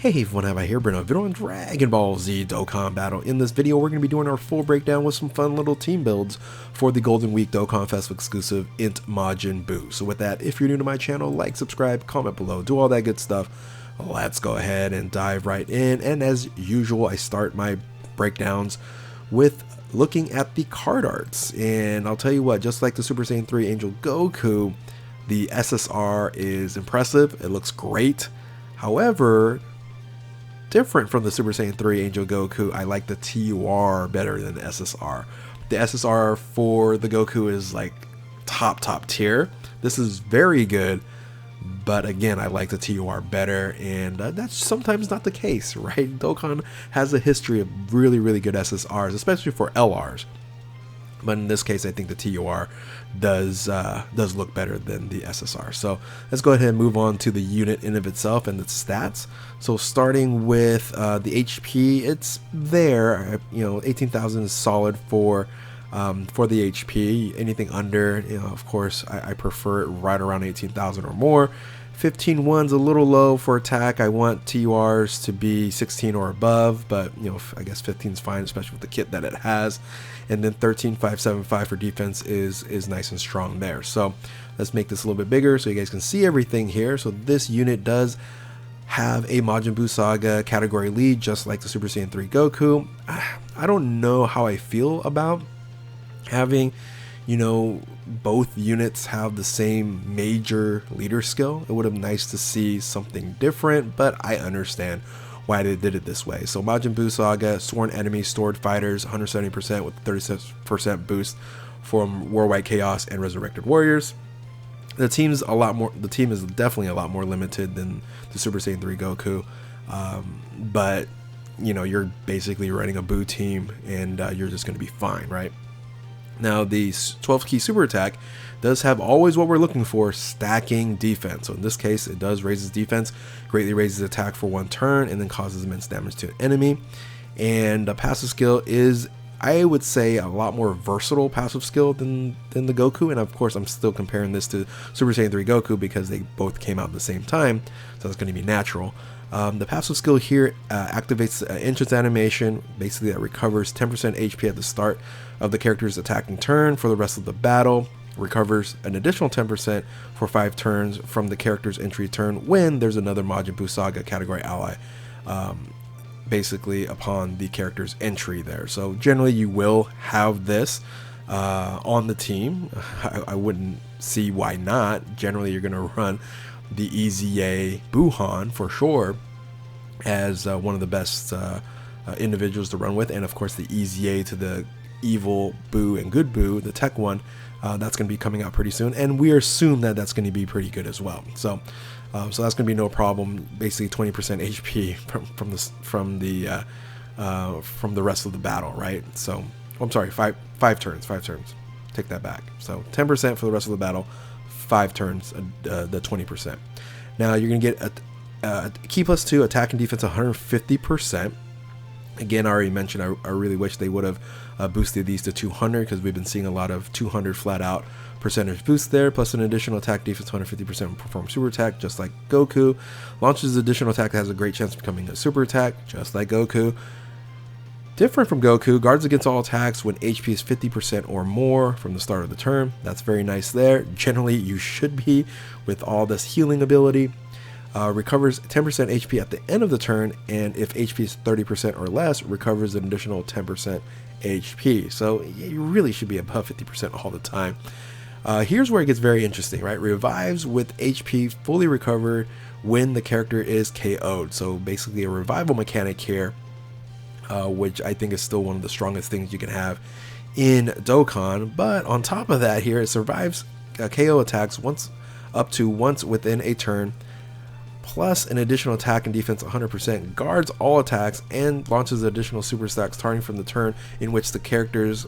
Hey everyone, have I here been a video on Dragon Ball Z Dokkan Battle. In this video, we're going to be doing our full breakdown with some fun little team builds for the Golden Week Dokkan Festival exclusive INT Majin Buu. So with that, if you're new to my channel, like, subscribe, comment below, do all that good stuff. Let's go ahead and dive right in. And as usual, I start my breakdowns with looking at the card arts. And I'll tell you what, just like the Super Saiyan 3 Angel Goku, the SSR is impressive. It looks great. However, different from the Super Saiyan 3 Angel Goku, I like the TUR better than the SSR. The SSR for the Goku is like top tier. This is very good, but again, I like the TUR better, and that's sometimes not the case, right? Dokkan has a history of really good SSRs, especially for LRs. But in this case, I think the TUR does look better than the SSR. So let's go ahead and move on to the unit in of itself and its stats. So starting with the HP, it's there. 18,000 is solid for the HP. Anything under, of course, I prefer it right around 18,000 or more. 15-1's a little low for attack. I want TURs to be 16 or above, but I guess 15 is fine, especially with the kit that it has. And then 13,575 for defense is nice and strong there. So let's make this a little bit bigger so you guys can see everything here. So this unit does have a Majin Buu Saga category lead, just like the Super Saiyan 3 Goku. I don't know how I feel about having both units have the same major leader skill. It would have been nice to see something different, but I understand why they did it this way. So Majin Buu Saga, Sworn Enemies, Stored Fighters, 170% with 36% boost from Worldwide Chaos and Resurrected Warriors. The team is definitely a lot more limited than the Super Saiyan 3 Goku, but you're basically running a Buu team, and you're just going to be fine, right? Now, the 12 key super attack does have always what we're looking for, stacking defense. So in this case, it does raise its defense, greatly raises attack for one turn, and then causes immense damage to an enemy. And the passive skill is, I would say, a lot more versatile passive skill than the Goku. And of course, I'm still comparing this to Super Saiyan 3 Goku because they both came out at the same time, so that's going to be natural. The passive skill here activates the entrance animation, basically that recovers 10% HP at the start of the character's attacking turn for the rest of the battle, recovers an additional 10% for 5 turns from the character's entry turn when there's another Majin Buu Saga category ally, basically upon the character's entry there. So generally you will have this on the team. I wouldn't see why not. Generally you're going to run the EZA Buuhan for sure as one of the best individuals to run with, and of course the EZA to the evil Buu and good Buu, the tech one, that's going to be coming out pretty soon, and we assume that that's going to be pretty good as well. So that's going to be no problem. Basically 20% HP from the rest of the battle, right? So I'm sorry, five turns. Take that back. So 10% for the rest of the battle, 5 turns, the 20%. Now you're going to get a key +2 attack and defense 150%. Again, I already mentioned I really wish they would have boosted these to 200 because we've been seeing a lot of 200 flat out percentage boost there, plus an additional attack defense 150% perform super attack, just like Goku. Launches additional attack that has a great chance of becoming a super attack, just like Goku. Different from Goku, guards against all attacks when HP is 50% or more from the start of the turn. That's very nice there. Generally, you should be with all this healing ability. Recovers 10% HP at the end of the turn, and if HP is 30% or less, recovers an additional 10% HP. So you really should be above 50% all the time. Here's where it gets very interesting, right? Revives with HP fully recovered when the character is KO'd. So basically a revival mechanic here, which I think is still one of the strongest things you can have in Dokkan. But on top of that here, it survives KO attacks up to once within a turn, plus an additional attack and defense 100%, guards all attacks, and launches additional super stacks starting from the turn in which the character's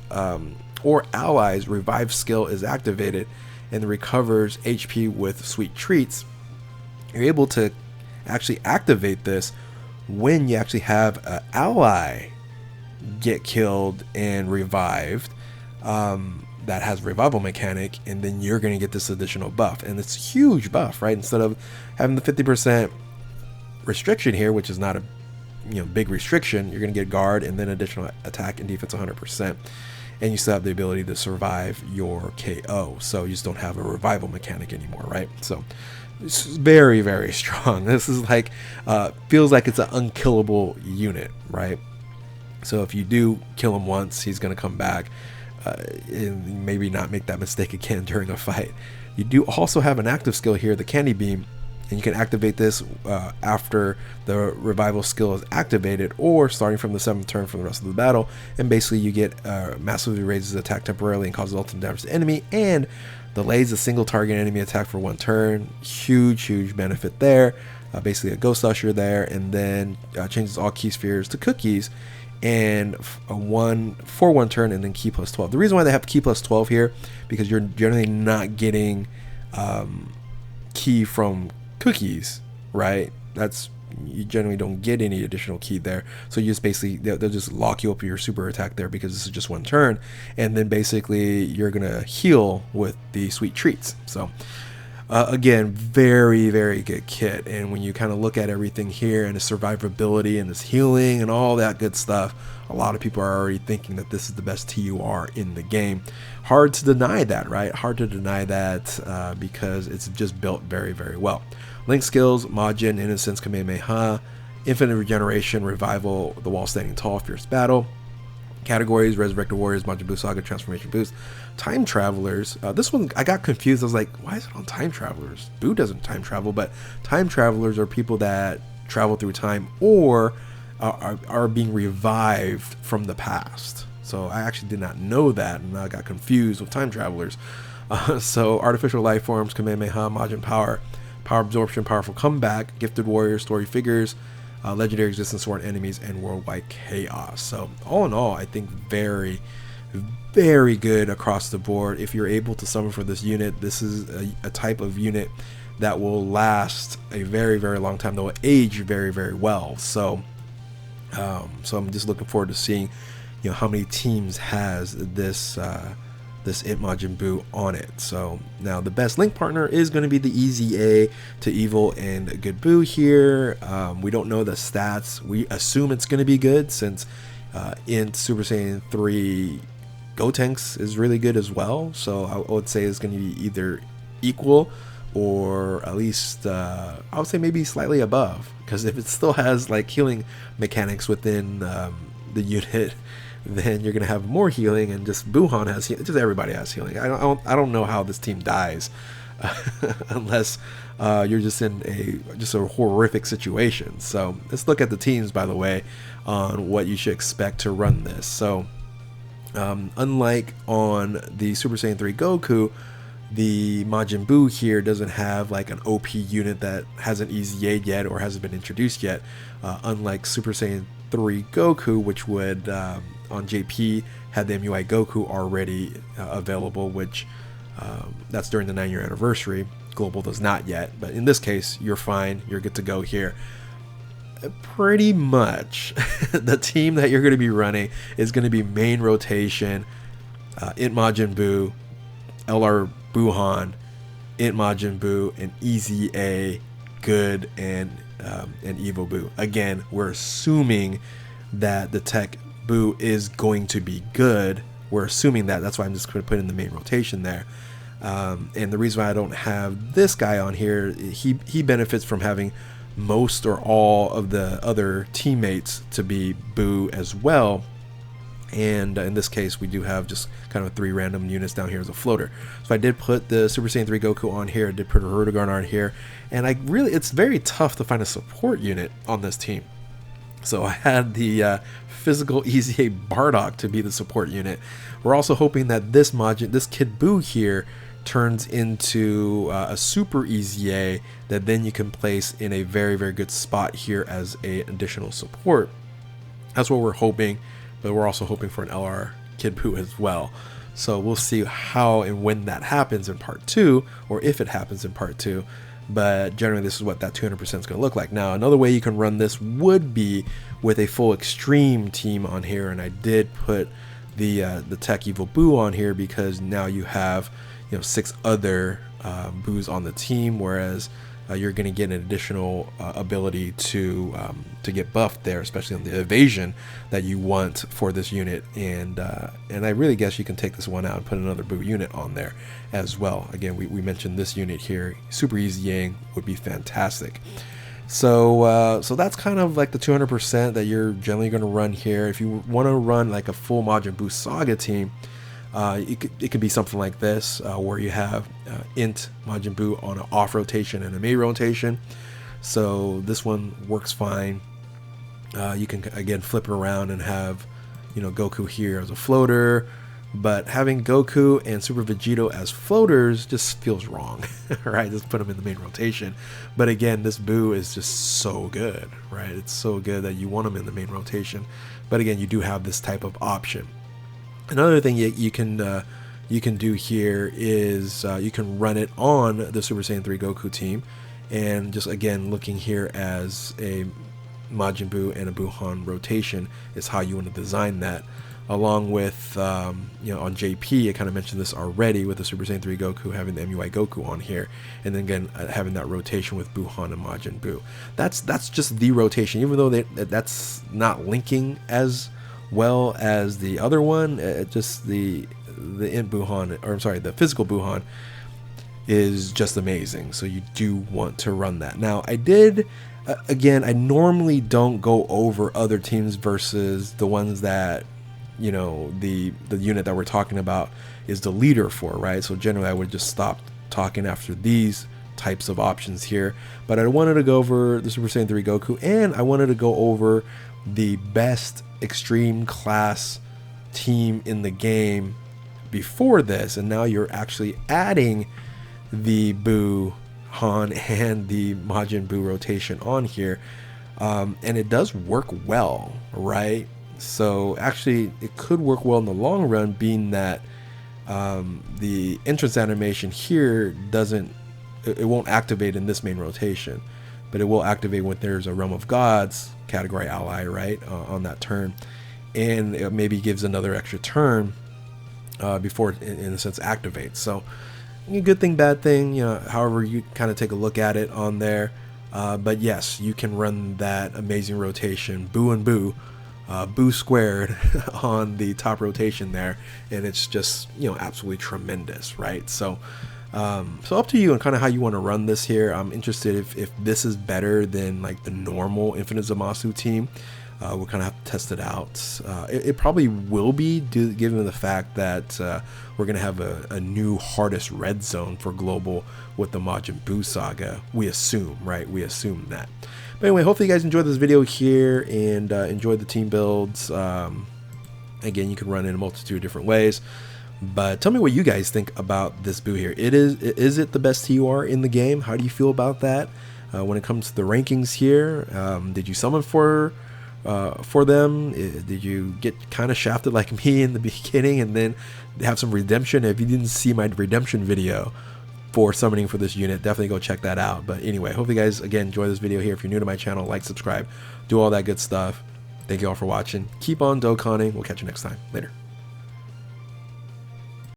or allies' revive skill is activated, and recovers HP with sweet treats. You're able to actually activate this when you actually have an ally get killed and revived, that has revival mechanic, and then you're going to get this additional buff, and it's a huge buff, right? Instead of having the 50% restriction here, which is not a big restriction. You're going to get guard and then additional attack and defense 100%, and you still have the ability to survive your KO. So you just don't have a revival mechanic anymore, right? So it's very, very strong. This is like feels like it's an unkillable unit, right? So if you do kill him once, he's going to come back and maybe not make that mistake again during a fight. You do also have an active skill here, the Candy Beam, and you can activate this after the revival skill is activated or starting from the 7th turn for the rest of the battle. And basically you get massively raises attack temporarily and causes ultimate damage to the enemy, and delays a single target enemy attack for 1 turn. Huge benefit there. Basically a Ghost Usher there, and then changes all key spheres to cookies, and a 1 turn, and then key plus 12. The reason why they have key plus 12 here, because you're generally not getting key from cookies, right? You generally don't get any additional key there, so you just basically they'll just lock you up with your super attack there because this is just 1 turn, and then basically you're gonna heal with the sweet treats. So again, very good kit. And when you kind of look at everything here and the survivability and this healing and all that good stuff, a lot of people are already thinking that this is the best TUR in the game. Hard to deny that, right? Hard to deny that because it's just built very well. Link skills: Majin, Innocence, Kamehameha, Infinite Regeneration, Revival, The Wall Standing Tall, Fierce Battle. Categories: Resurrected Warriors, Majin Buu Saga, Transformation Boost. Time Travelers, this one I got confused. I was like, why is it on Time Travelers? Buu doesn't time travel, but Time Travelers are people that travel through time or are being revived from the past. So I actually did not know that, and I got confused with Time Travelers. So Artificial Life Forms, Kamehameha, Majin Power, Power Absorption, Powerful Comeback, Gifted Warriors, Story Figures, Legendary Existence, Sworn Enemies, and Worldwide Chaos. So all in all, I think very good across the board. If you're able to summon for this unit, this is a type of unit that will last a very long time, that will age very well. So so I'm just looking forward to seeing how many teams has this this INT Majin Buu on it. So now the best link partner is going to be the Easy A to Evil and Good Buu here. We don't know the stats. We assume it's going to be good since INT Super Saiyan 3 Gotenks is really good as well. So I would say it's going to be either equal or at least I would say maybe slightly above, because if it still has like healing mechanics within the unit, then you're gonna have more healing, and just Buuhan has just everybody has healing. I don't know how this team dies unless you're just in a horrific situation. So let's look at the teams, by the way, on what you should expect to run this. So unlike on the Super Saiyan 3 Goku, the Majin Buu here doesn't have like an OP unit that hasn't EZA yet or hasn't been introduced yet, unlike Super Saiyan 3 Goku, which would on JP had the MUI Goku already available, which that's during the 9-year anniversary. Global does not yet, but in this case you're fine, you're good to go here. Pretty much the team that you're going to be running is going to be main rotation, INT Majin Buu, LR Buuhan, INT Majin Buu, and Easy A, Good, and Evil Buu. Again, we're assuming that the Tech Buu is going to be good. We're assuming that. That's why I'm just going to put in the main rotation there. And the reason why I don't have this guy on here, he benefits from having most or all of the other teammates to be Buu as well. And in this case, we do have just kind of 3 random units down here as a floater. So I did put the Super Saiyan 3 Goku on here. I did put a Rudigarn on here. And it's very tough to find a support unit on this team. So I had the physical Easy A Bardock to be the support unit. We're also hoping that this Kid Buu here turns into a super Easy A that then you can place in a very good spot here as a additional support. That's what we're hoping. But we're also hoping for an LR Kid Buu as well. So we'll see how and when that happens in part 2, or if it happens in part 2. But generally this is what that 200% is going to look like. Now another way you can run this would be with a full extreme team on here, and I did put the Tech Evil Buu on here because now you have 6 other Buus on the team, whereas you're going to get an additional ability to get buffed there, especially on the evasion that you want for this unit. And I really guess you can take this one out and put another Buu unit on there as well. Again, we mentioned this unit here, super easy Yang would be fantastic. So so that's kind of like the 200% that you're generally going to run here. If you want to run like a full Majin Buu Saga team, it could be something like this, where you have INT Majin Buu on an off rotation and a main rotation. So this one works fine. You can again flip it around and have, you know, Goku here as a floater, but having Goku and Super Vegito as floaters just feels wrong, right? Just put them in the main rotation. But again, this Buu is just so good, right? It's so good that you want them in the main rotation. But again, you do have this type of option. Another thing you can do here is you can run it on the Super Saiyan 3 Goku team, and just again looking here as a Majin Buu and a Buuhan rotation is how you want to design that. Along with you know, on JP, I kind of mentioned this already with the Super Saiyan 3 Goku having the MUI Goku on here, and then again having that rotation with Buuhan and Majin Buu. That's just the rotation, even though that's not linking as well as the other one. Just the INT Buuhan, or I'm sorry, the physical Buuhan is just amazing. So you do want to run that. Now I did, again, I normally don't go over other teams versus the ones that, you know, the unit that we're talking about is the leader for, right? So generally I would just stop talking after these types of options here, but I wanted to go over the Super Saiyan 3 Goku, and I wanted to go over the best extreme class team in the game before this, and now you're actually adding the Buuhan and the Majin Buu rotation on here, and it does work well, right? So actually it could work well in the long run, being that the entrance animation here it won't activate in this main rotation, but it will activate when there's a Realm of Gods category ally, right, on that turn, and it maybe gives another extra turn before it, in a sense, activates. So good thing, bad thing, you know, however you kind of take a look at it on there. But yes, you can run that amazing rotation, Buu and Buu, Buu squared on the top rotation there, and it's just, you know, absolutely tremendous, right? So so up to you and kind of how you want to run this here. I'm interested if this is better than like the normal Infinite Zamasu team. We'll kind of have to test it out. It probably will be, given the fact that we're going to have a new hardest red zone for global with the Majin Buu saga. We assume, right? We assume that. But anyway, hopefully you guys enjoyed this video here and enjoyed the team builds. Again, you can run in a multitude of different ways. But tell me what you guys think about this Buu here. Is it the best TUR in the game? How do you feel about that? When it comes to the rankings here, did you summon for them? Did you get kind of shafted like me in the beginning and then have some redemption? If you didn't see my redemption video for summoning for this unit, definitely go check that out. But anyway, hope you guys again enjoy this video here. If you're new to my channel, like, subscribe, do all that good stuff. Thank you all for watching. Keep on Dokkaning. We'll catch you next time. Later.